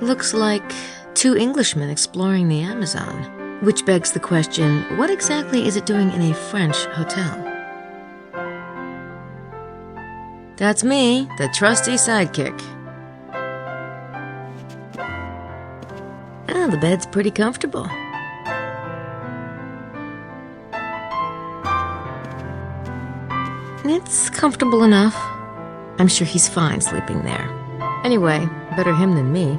Looks like two Englishmen exploring the Amazon. Which begs the question, what exactly is it doing in a French hotel? That's me, the trusty sidekick. Oh, the bed's pretty comfortable. It's comfortable enough. I'm sure he's fine sleeping there. Anyway, better him than me.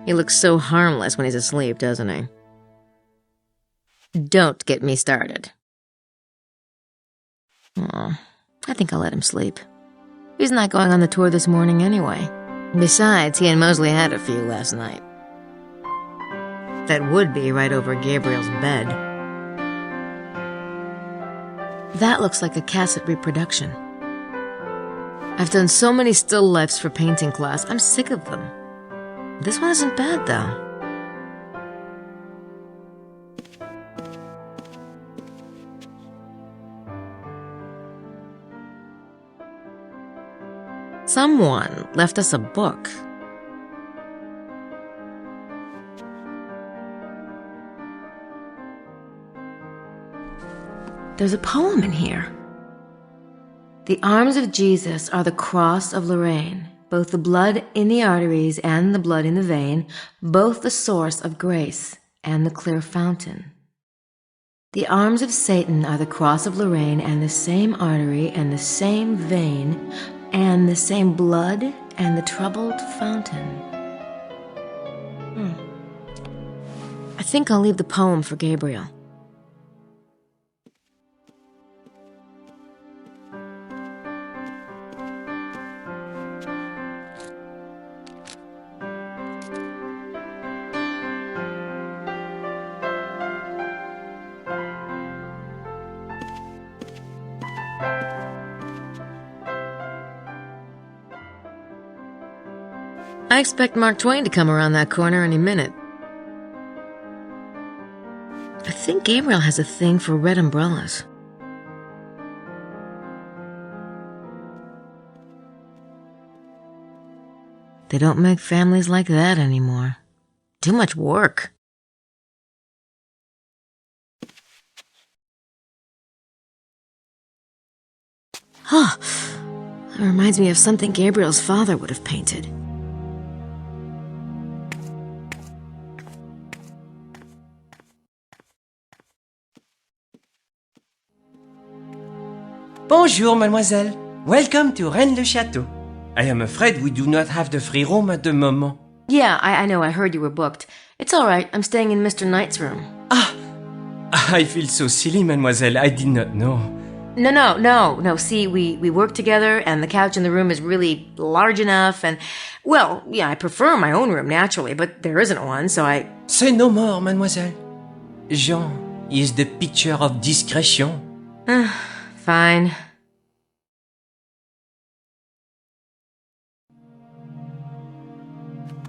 He looks so harmless when he's asleep, doesn't he? Don't get me started. Aw, I think I'll let him sleep. He's not going on the tour this morning anyway. Besides, he and Mosley had a few last night. That would be right over Gabriel's bed. That looks like a cassette reproduction. I've done so many still lifes for painting class, I'm sick of them. This one isn't bad, though. Someone left us a book. There's a poem in here. The arms of Jesus are the cross of Lorraine, both the blood in the arteries and the blood in the vein, both the source of grace and the clear fountain. The arms of Satan are the cross of Lorraine and the same artery and the same vein and the same blood and the troubled fountain. I think I'll leave the poem for Gabriel. I expect Mark Twain to come around that corner any minute. I think Gabriel has a thing for red umbrellas. They don't make families like that anymore. Too much work. Huh. That reminds me of something Gabriel's father would have painted. Bonjour, mademoiselle. Welcome to Rennes-le-Château. I am afraid we do not have the free room at the moment. Yeah, I know. I heard you were booked. It's all right. I'm staying in Mr. Knight's room. Ah! I feel so silly, mademoiselle. I did not know. No. See, we work together, and the couch in the room is really large enough, and, well, yeah, I prefer my own room, naturally, but there isn't one, so I... Say no more, mademoiselle. Jean is the picture of discretion. Fine.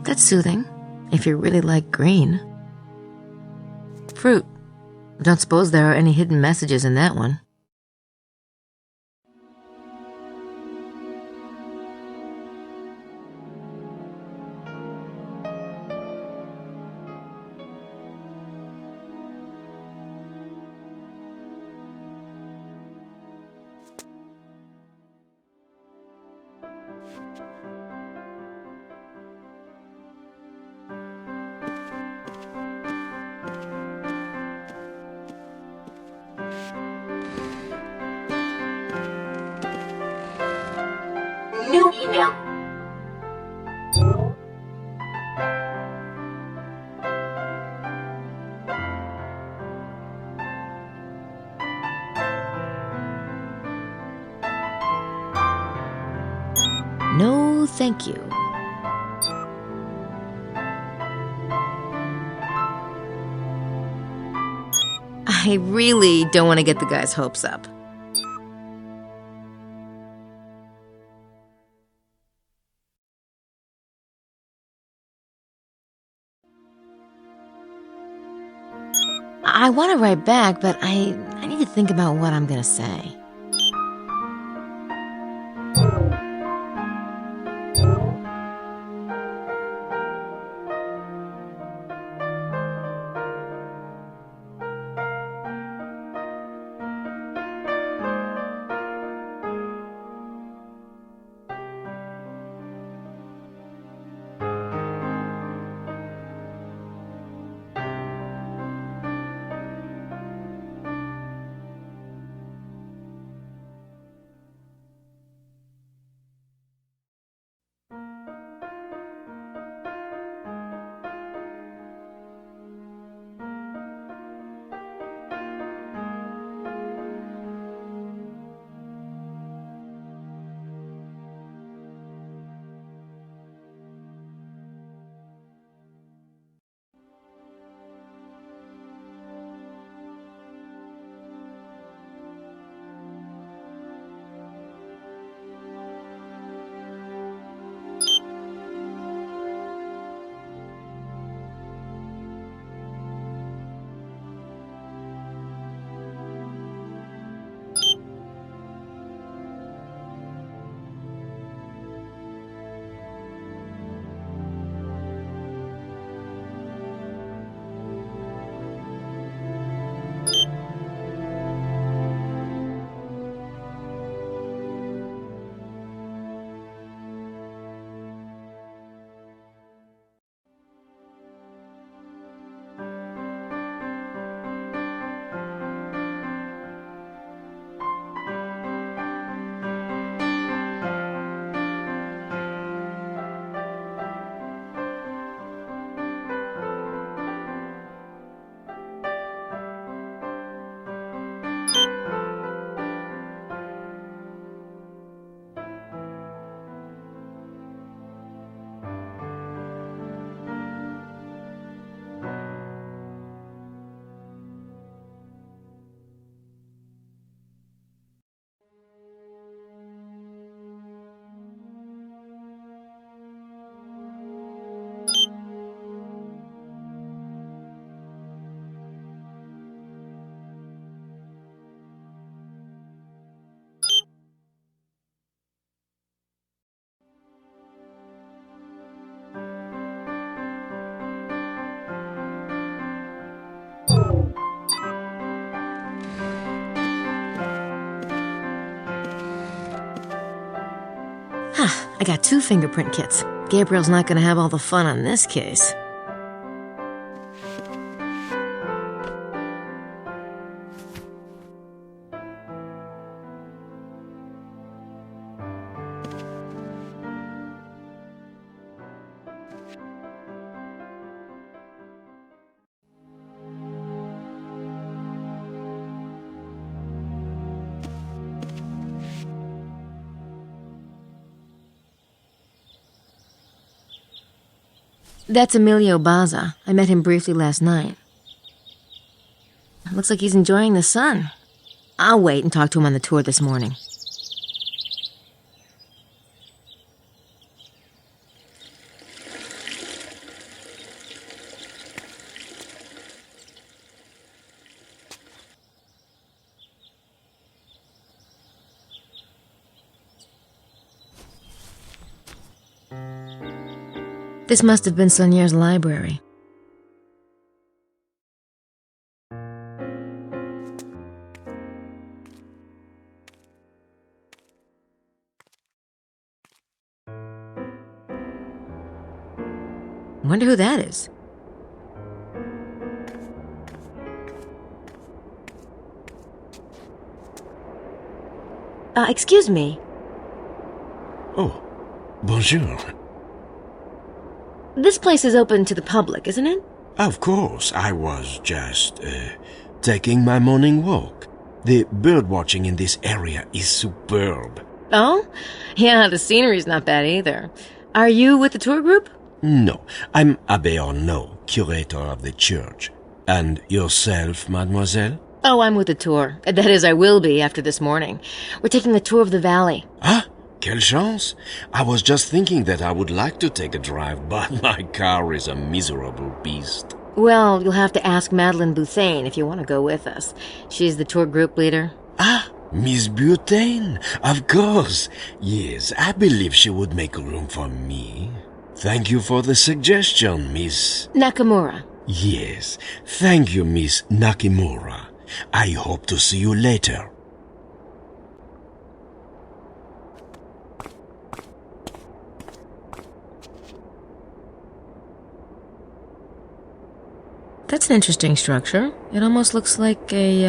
That's soothing, if you really like green. Fruit. Don't suppose there are any hidden messages in that one. New email. No, thank you. I really don't want to get the guy's hopes up. I want to write back, but I need to think about what I'm going to say. I got 2 fingerprint kits. Gabriel's not gonna have all the fun on this case. That's Emilio Baza. I met him briefly last night. Looks like he's enjoying the sun. I'll wait and talk to him on the tour this morning. This must have been Sonier's library. Wonder who that is. Excuse me. Oh, bonjour. This place is open to the public, isn't it? Of course, I was just, taking my morning walk. The bird watching in this area is superb. Oh? Yeah, the scenery's not bad either. Are you with the tour group? No, I'm Abbé Arnaud, curator of the church. And yourself, mademoiselle? Oh, I'm with the tour. That is, I will be after this morning. We're taking a tour of the valley. Ah, quelle chance! I was just thinking that I would like to take a drive, but my car is a miserable beast. Well, you'll have to ask Madeleine Bouthane if you want to go with us. She's the tour group leader. Ah, Miss Butane, of course. Yes, I believe she would make room for me. Thank you for the suggestion, Miss... Nakamura. Yes, thank you, Miss Nakimura. I hope to see you later. That's an interesting structure. It almost looks like a,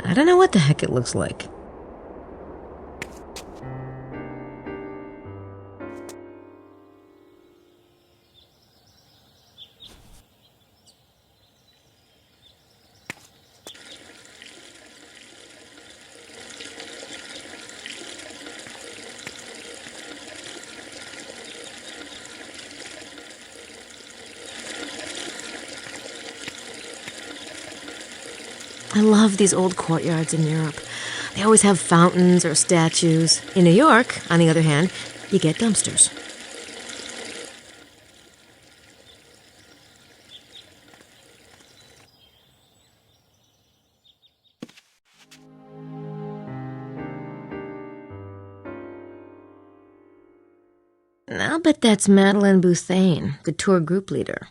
I don't know what the heck it looks like. I love these old courtyards in Europe. They always have fountains or statues. In New York, on the other hand, you get dumpsters. I'll bet that's Madeleine Bouthane, the tour group leader.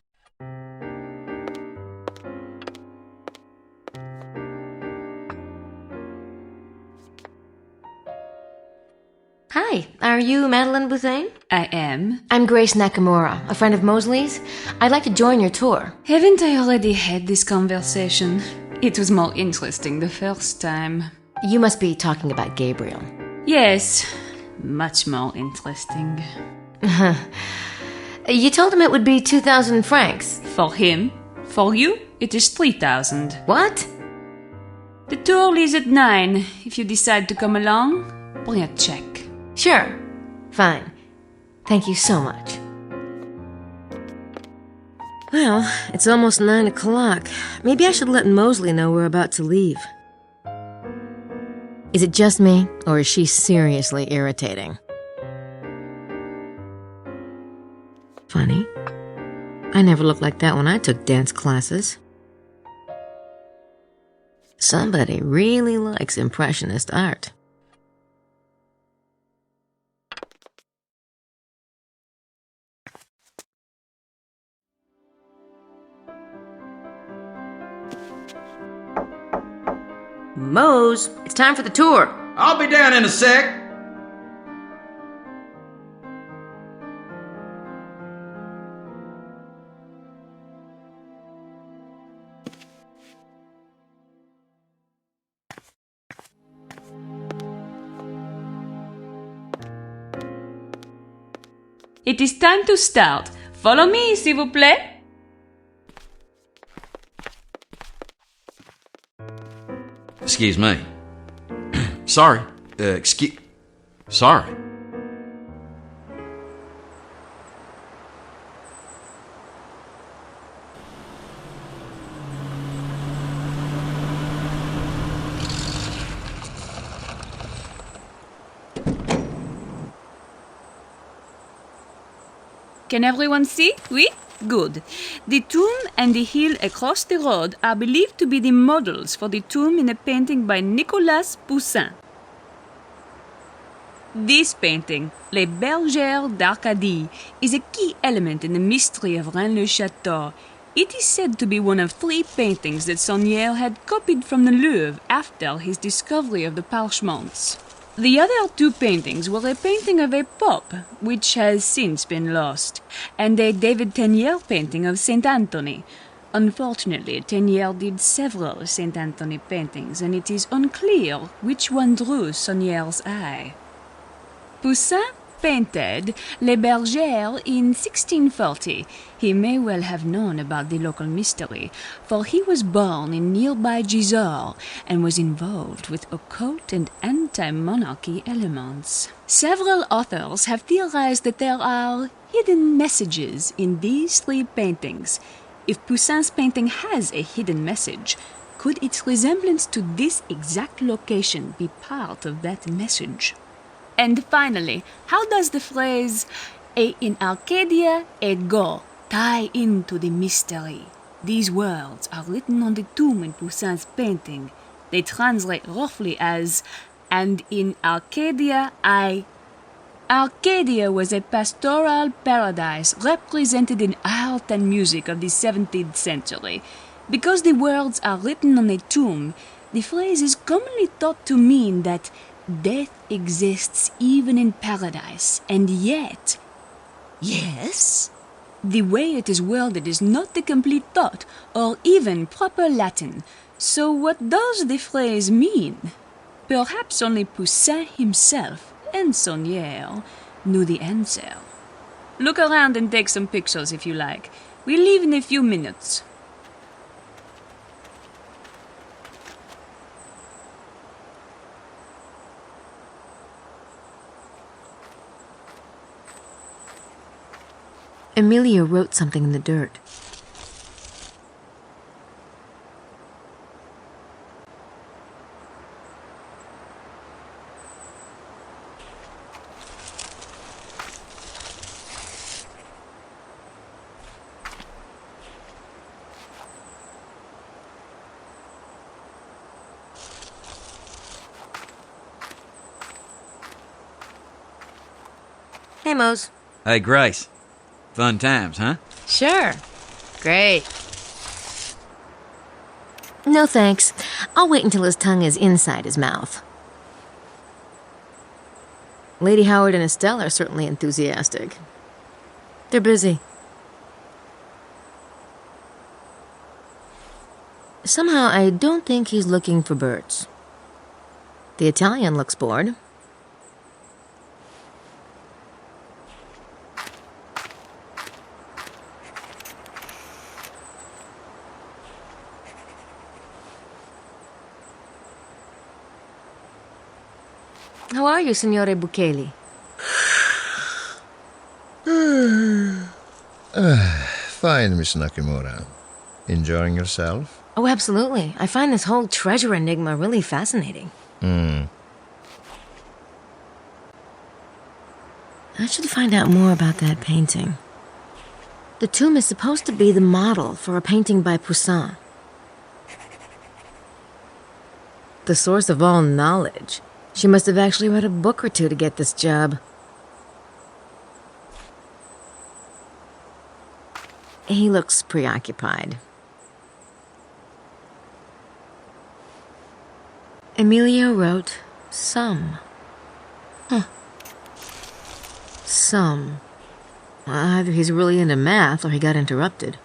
Hi, are you Madeleine Bouthane? I am. I'm Grace Nakamura, a friend of Mosley's. I'd like to join your tour. Haven't I already had this conversation? It was more interesting the first time. You must be talking about Gabriel. Yes, much more interesting. You told him it would be 2,000 francs. For him. For you, it is 3,000. What? The tour leaves at 9. If you decide to come along, bring a check. Sure. Fine. Thank you so much. Well, it's almost 9 o'clock. Maybe I should let Mosley know we're about to leave. Is it just me, or is she seriously irritating? Funny. I never looked like that when I took dance classes. Somebody really likes Impressionist art. Mose, it's time for the tour. I'll be down in a sec. It is time to start. Follow me, s'il vous plaît. Excuse me. Sorry. Sorry. Can everyone see? Oui? Good. The tomb and the hill across the road are believed to be the models for the tomb in a painting by Nicolas Poussin. This painting, Les Bergères d'Arcadie, is a key element in the mystery of Rennes-le-Château. It is said to be one of 3 paintings that Saunière had copied from the Louvre after his discovery of the parchments. The other 2 paintings were a painting of a pope, which has since been lost, and a David Teniers painting of Saint Anthony. Unfortunately, Teniers did several Saint Anthony paintings, and it is unclear which one drew Saunière's eye. Poussin painted Les Bergères in 1640. He may well have known about the local mystery, for he was born in nearby Gisors and was involved with occult and anti-monarchy elements. Several authors have theorized that there are hidden messages in these 3 paintings. If Poussin's painting has a hidden message, could its resemblance to this exact location be part of that message? And finally, how does the phrase "et in Arcadia et go" tie into the mystery? These words are written on the tomb in Poussin's painting. They translate roughly as "and in Arcadia I..." Arcadia was a pastoral paradise represented in art and music of the 17th century. Because the words are written on a tomb, the phrase is commonly thought to mean that death exists even in paradise, and yet, yes, the way it is worded is not the complete thought, or even proper Latin. So what does the phrase mean? Perhaps only Poussin himself and Saunière knew the answer. Look around and take some pictures if you like. We leave in a few minutes. Emilia wrote something in the dirt. Hey, Mose. Hey, Grace. Fun times, huh? Sure. Great. No thanks. I'll wait until his tongue is inside his mouth. Lady Howard and Estelle are certainly enthusiastic. They're busy. Somehow, I don't think he's looking for birds. The Italian looks bored. How are you, Signore Bukeli? Fine, Miss Nakamura. Enjoying yourself? Oh, absolutely. I find this whole treasure enigma really fascinating. I should find out more about that painting. The tomb is supposed to be the model for a painting by Poussin. The source of all knowledge. She must have actually read a book or 2 to get this job. He looks preoccupied. Emilia wrote some. Some. Either he's really into math or he got interrupted.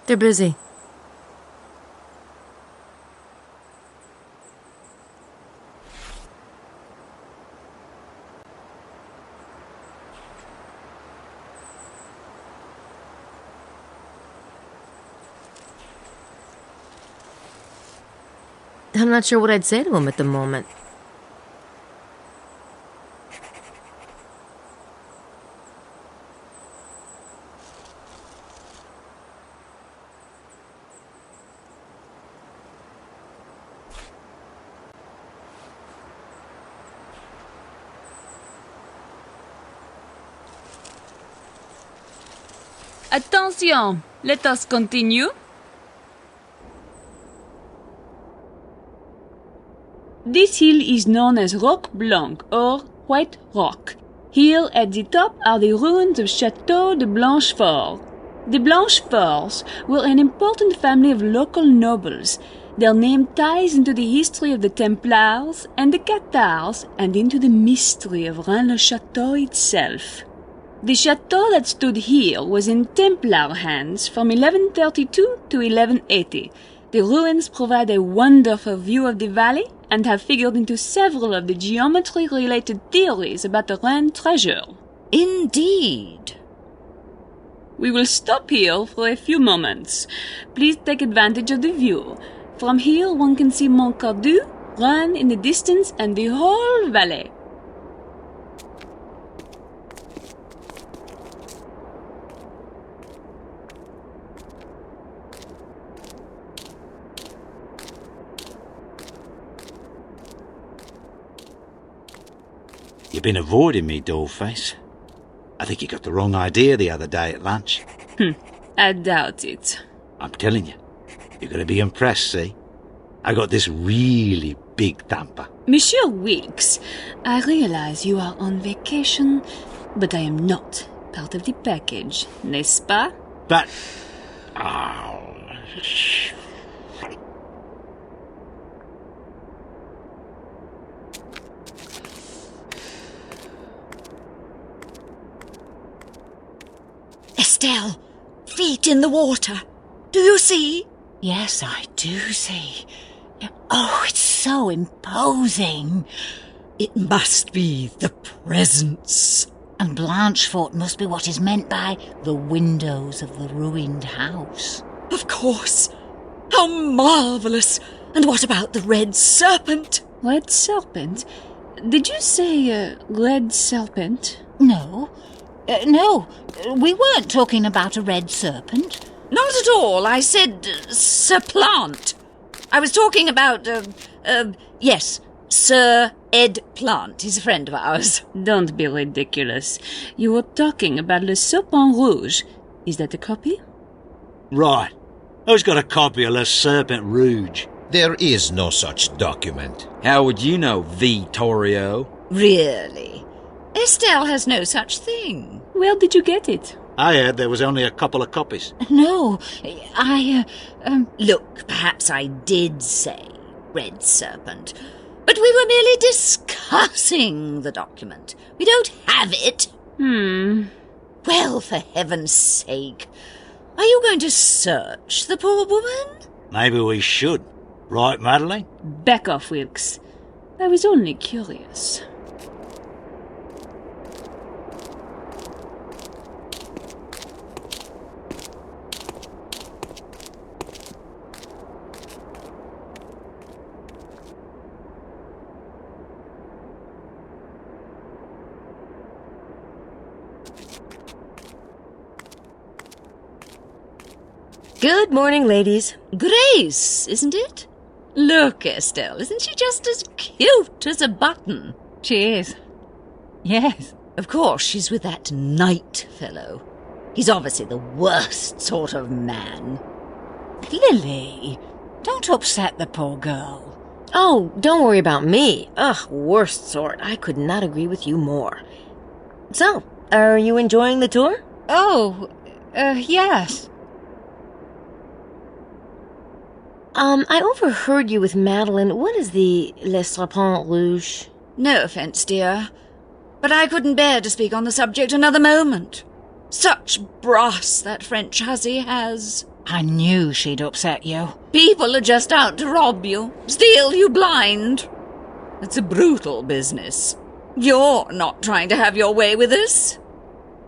They're busy. I'm not sure what I'd say to him at the moment. Attention! Let us continue. This hill is known as Roc Blanc, or White Rock. Here at the top are the ruins of Château de Blanchefort. The Blancheforts were an important family of local nobles. Their name ties into the history of the Templars and the Cathars and into the mystery of Rennes-le-Château itself. The chateau that stood here was in Templar hands from 1132 to 1180. The ruins provide a wonderful view of the valley and have figured into several of the geometry-related theories about the Rennes treasure. Indeed. We will stop here for a few moments. Please take advantage of the view. From here one can see Montcordu, Rennes in the distance, and the whole valley. You've been avoiding me, dollface. I think you got the wrong idea the other day at lunch. I doubt it. I'm telling you, you're going to be impressed, see? I got this really big thumper. Monsieur Wilkes, I realize you are on vacation, but I am not part of the package, n'est-ce pas? But... Oh... Estelle, feet in the water. Do you see? Yes, I do see. Oh, it's so imposing. It must be the presence. And Blanchefort must be what is meant by the windows of the ruined house. Of course. How marvellous. And what about the red serpent? Red serpent? Did you say, red serpent? No. No, we weren't talking about a red serpent. Not at all. I said Sir Plant. I was talking about, yes, Sir Ed Plant. He's a friend of ours. Don't be ridiculous. You were talking about Le Serpent Rouge. Is that a copy? Right. Who's got a copy of Le Serpent Rouge? There is no such document. How would you know, Vittorio? Really? Estelle has no such thing. Where did you get it? I heard there was only a couple of copies. No, Look, perhaps I did say red serpent, but we were merely discussing the document. We don't have it. Well, for heaven's sake, are you going to search the poor woman? Maybe we should. Right, Madeline? Back off, Wilkes. I was only curious. Good morning, ladies. Grace, isn't it? Look, Estelle, isn't she just as cute as a button? she is. Yes. Of course, she's with that Knight fellow. He's obviously the worst sort of man. Lily, don't upset the poor girl. Oh, don't worry about me. Ugh, worst sort. I could not agree with you more. So, are you enjoying the tour? Oh, yes. I overheard you with Madeline. What is the Le Serpent Rouge? No offence, dear, but I couldn't bear to speak on the subject another moment. Such brass that French hussy has. I knew she'd upset you. People are just out to rob you, steal you blind. It's a brutal business. You're not trying to have your way with us,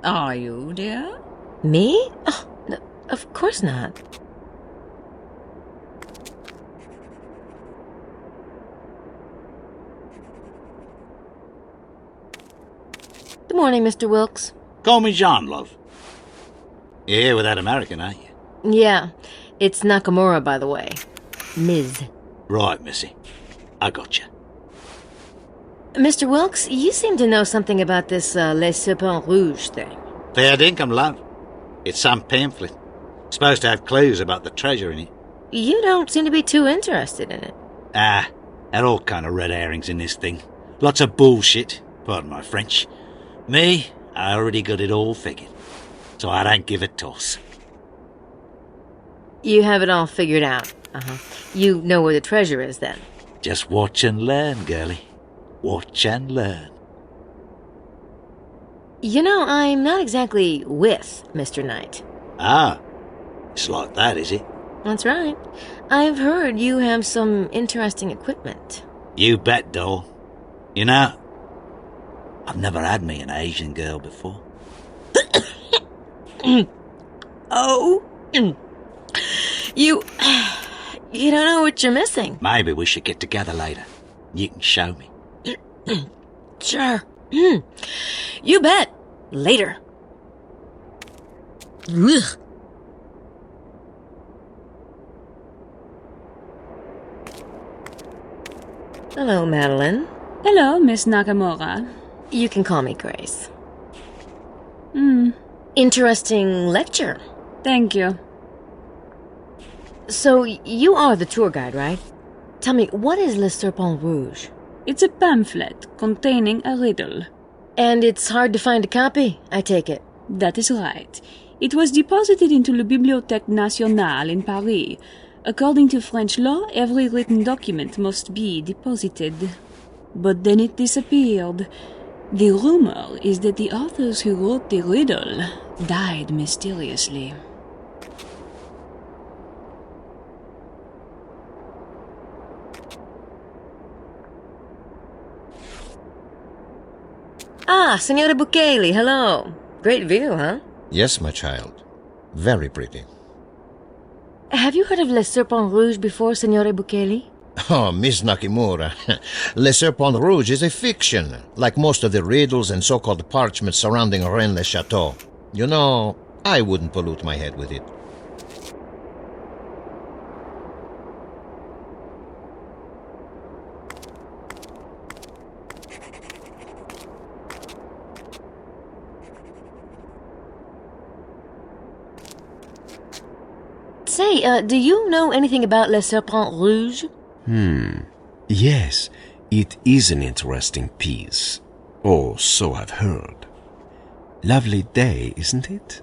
are you, dear? Me? Oh, no, of course not. Good morning, Mr. Wilkes. Call me John, love. You're here with that American, aren't you? Yeah, it's Nakamura, by the way. Ms. Right, missy. I got you. Mr. Wilkes, you seem to know something about this Les Serpents Rouges thing. Fair dinkum, love. It's some pamphlet. Supposed to have clues about the treasure in it. You don't seem to be too interested in it. They're all kind of red herrings in this thing. Lots of bullshit, pardon my French. Me, I already got it all figured. So I don't give a toss. You have it all figured out. You know where the treasure is, then. Just watch and learn, girlie. Watch and learn. You know, I'm not exactly with Mr. Knight. Ah, it's like that, is it? That's right. I've heard you have some interesting equipment. You bet, doll. You know, I've never had me an Asian girl before. Oh. You don't know what you're missing. Maybe we should get together later. You can show me. Sure. You bet. Later. Ugh. Hello, Madeline. Hello, Miss Nakamura. You can call me Grace. Interesting lecture. Thank you. So, you are the tour guide, right? Tell me, what is Le Serpent Rouge? It's a pamphlet containing a riddle. And it's hard to find a copy, I take it. That is right. It was deposited into La Bibliothèque Nationale in Paris. According to French law, every written document must be deposited. But then it disappeared. The rumor is that the authors who wrote the riddle died mysteriously. Ah, Signora Bukele, hello. Great view, huh? Yes, my child. Very pretty. Have you heard of Le Serpent Rouge before, Signora Bukele? Oh, Miss Nakamura. Le Serpent Rouge is a fiction, like most of the riddles and so-called parchments surrounding Rennes-le-Château. You know, I wouldn't pollute my head with it. Say, do you know anything about Le Serpent Rouge? Yes, it is an interesting piece. Or so I've heard. Lovely day, isn't it?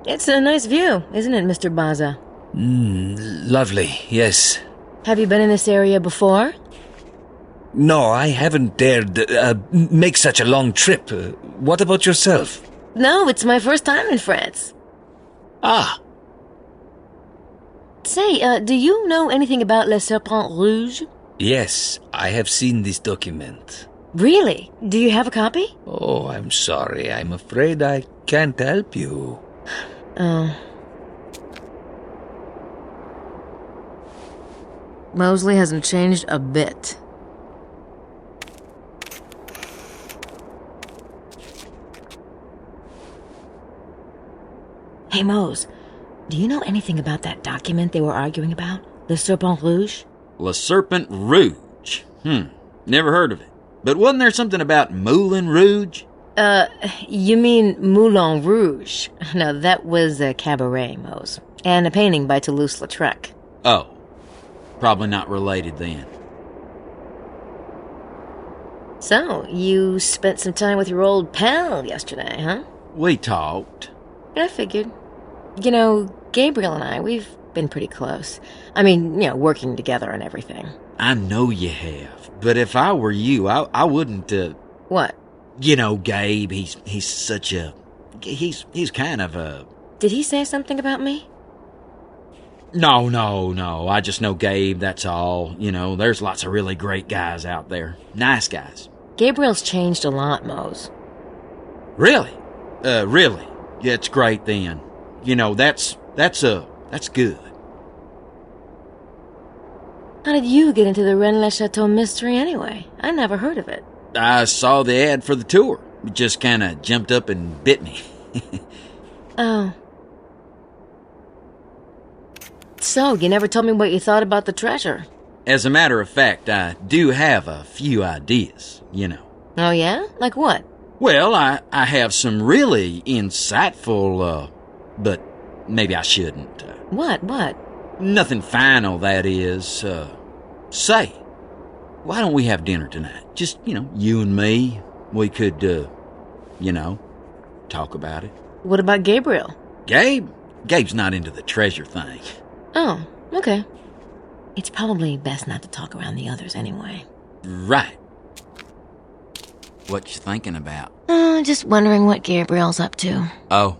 It's a nice view, isn't it, Mr. Baza? Lovely, yes. Have you been in this area before? No, I haven't dared make such a long trip. What about yourself? No, it's my first time in France. Ah. Say, do you know anything about Le Serpent Rouge? Yes, I have seen this document. Really? Do you have a copy? Oh, I'm sorry. I'm afraid I can't help you. Oh. Mosley hasn't changed a bit. Hey, Mose, do you know anything about that document they were arguing about? Le Serpent Rouge? Le Serpent Rouge. Never heard of it. But wasn't there something about Moulin Rouge? You mean Moulin Rouge. No, that was a cabaret, Mose. And a painting by Toulouse-Lautrec. Oh. Probably not related then. So, you spent some time with your old pal yesterday, huh? We talked. I figured. You know, Gabriel and I, we've been pretty close. I mean, working together and everything. I know you have. But if I were you, I wouldn't, What? You know, Gabe, he's such a... He's kind of a... Did he say something about me? No. I just know Gabe, that's all. You know, there's lots of really great guys out there. Nice guys. Gabriel's changed a lot, Mose. Really? Really? Yeah, it's great then. You know, that's good. How did you get into the Rennes-le-Château mystery anyway? I never heard of it. I saw the ad for the tour. It just kind of jumped up and bit me. Oh. So, you never told me what you thought about the treasure. As a matter of fact, I do have a few ideas, you know. Oh, yeah? Like what? Well, I have some really insightful, but maybe I shouldn't. What? Nothing final, that is. Say, why don't we have dinner tonight? Just, you and me. We could, talk about it. What about Gabriel? Gabe's not into the treasure thing. Oh, okay. It's probably best not to talk around the others anyway. Right. What you thinking about? Just wondering what Gabriel's up to. Oh,